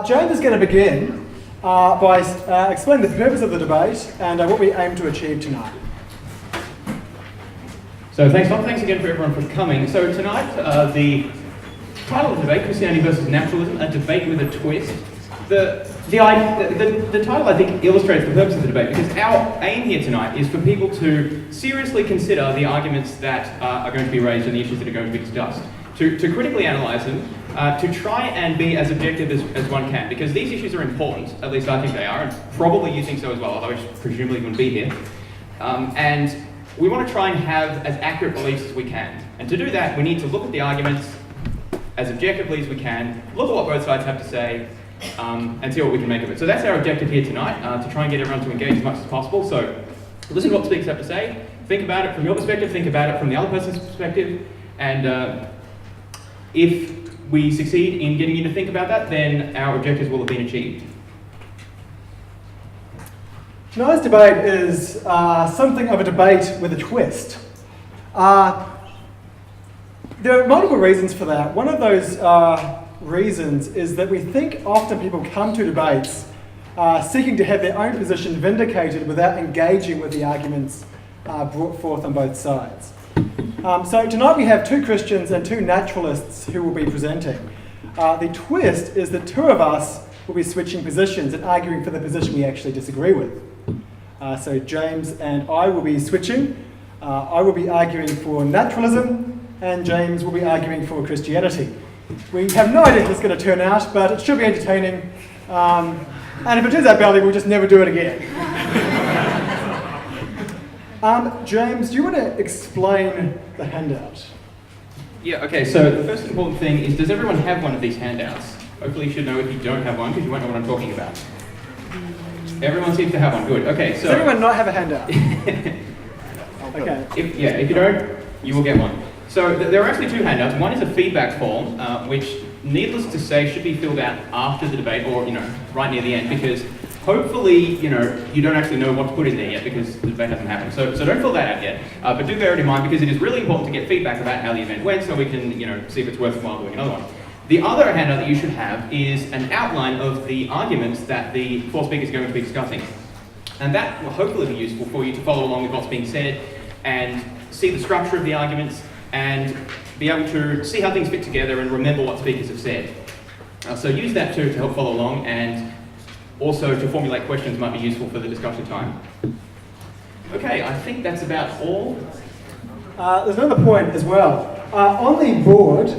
James is going to begin by explaining the purpose of the debate and what we aim to achieve tonight. So thanks, Bob. Thanks again for everyone for coming. So tonight, the title of the debate, Christianity versus Naturalism, a debate with a twist. The title, I think, illustrates the purpose of the debate, because our aim here tonight is for people to seriously consider the arguments that are going to be raised and the issues that are going to be discussed, to critically analyse them, to try and be as objective as one can, because these issues are important, at least I think they are, and probably you think so as well, although I presumably wouldn't be here. And we want to try and have as accurate beliefs as we can. And to do that, we need to look at the arguments as objectively as we can, look at what both sides have to say, and see what we can make of it. So that's our objective here tonight, to try and get everyone to engage as much as possible. So listen to what the speakers have to say, think about it from your perspective, think about it from the other person's perspective, and if we succeed in getting you to think about that, then our objectives will have been achieved. Tonight's debate is something of a debate with a twist. There are multiple reasons for that. One of those reasons is that we think often people come to debates seeking to have their own position vindicated without engaging with the arguments brought forth on both sides. So tonight we have two Christians and two naturalists who will be presenting. The twist is that two of us will be switching positions and arguing for the position we actually disagree with. So James and I will be switching. I will be arguing for naturalism and James will be arguing for Christianity. We have no idea how it's going to turn out, but it should be entertaining. And if it turns out badly, we'll just never do it again. James, do you want to explain the handout? Yeah, okay, so the first important thing is, does everyone have one of these handouts? Hopefully you should know if you don't have one, because you won't know what I'm talking about. Everyone seems to have one, good. Okay, so... Does everyone not have a handout? Okay. If you don't, you will get one. So there are actually two handouts. One is a feedback form, which, needless to say, should be filled out after the debate, or, right near the end, because hopefully, you don't actually know what to put in there yet, because the debate hasn't happened. So don't fill that out yet. But do bear it in mind, because it is really important to get feedback about how the event went, so we can, see if it's worthwhile doing another one. The other handout that you should have is an outline of the arguments that the four speakers are going to be discussing. And that will hopefully be useful for you to follow along with what's being said, and see the structure of the arguments, and be able to see how things fit together and remember what speakers have said. So use that too to help follow along, and also to formulate questions might be useful for the discussion time. Okay, I think that's about all. There's another point as well. On the board,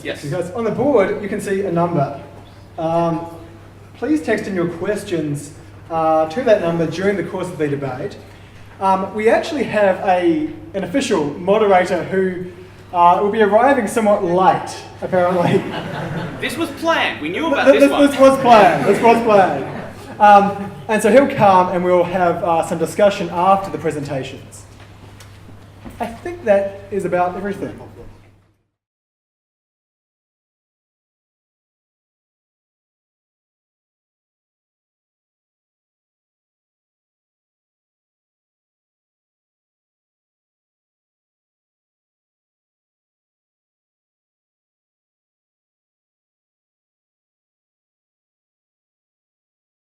yes. Because on the board you can see a number. Please text in your questions to that number during the course of the debate. We actually have an official moderator who will be arriving somewhat late, apparently. This was planned. We knew about this one. This was planned. And so he'll come and we'll have some discussion after the presentations. I think that is about everything.